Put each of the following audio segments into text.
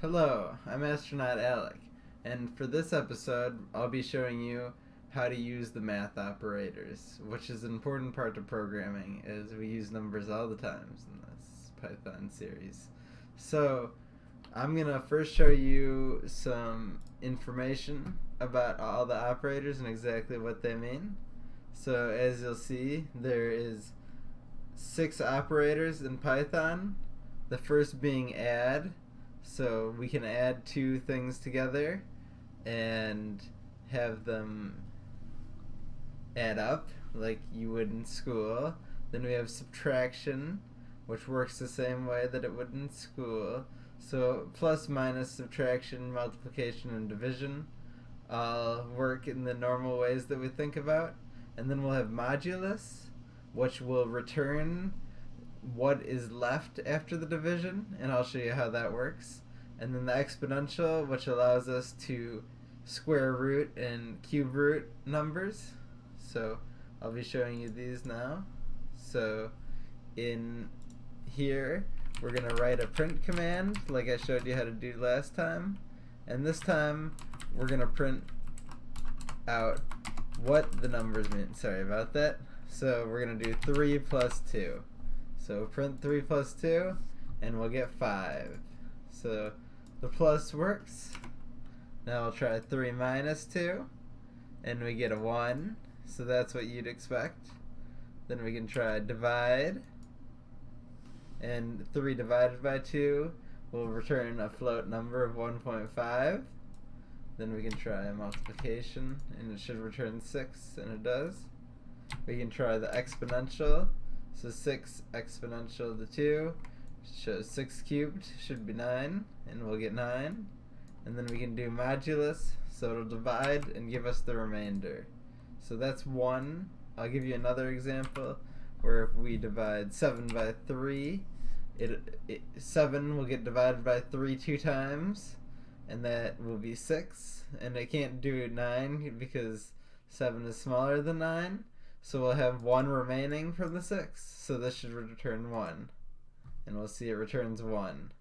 Hello, I'm Astronaut Alec, and for this episode, I'll be showing you how to use the math operators, which is an important part of programming, as we use numbers all the times in this Python series. So, I'm going to first show you some information about all the operators and exactly what they mean. So, as you'll see, there is 6 operators in Python, the first being add. So we can add two things together and have them add up like you would in school. Then we have subtraction, which works the same way that it would in school. So plus, minus, subtraction, multiplication, and division all work in the normal ways that we think about. And then we'll have modulus, which will return what is left after the division, and I'll show you how that works. And then the exponential, which allows us to square root and cube root numbers. So I'll be showing you these now. So in here, we're going to write a print command like I showed you how to do last time. And this time, we're going to print out what the numbers mean. Sorry about that. So we're going to do 3 plus 2. So print 3 plus 2, and we'll get 5. So the plus works. Now we'll try 3 minus 2, and we get a 1. So that's what you'd expect. Then we can try divide, and 3 divided by 2 will return a float number of 1.5. Then we can try multiplication, and it should return 6, and it does. We can try the exponential. So 6 exponential to 2 shows 6 cubed should be 9, and we'll get 9. And then we can do modulus, so it'll divide and give us the remainder. So that's 1. I'll give you another example where if we divide 7 by 3, 7 will get divided by 3 2 times, and that will be 6. And I can't do 9 because 7 is smaller than 9. So we'll have 1 remaining from the 6, so this should return 1. And we'll see it returns 1.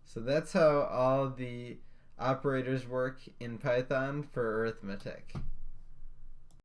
So that's how all the operators work in Python for arithmetic.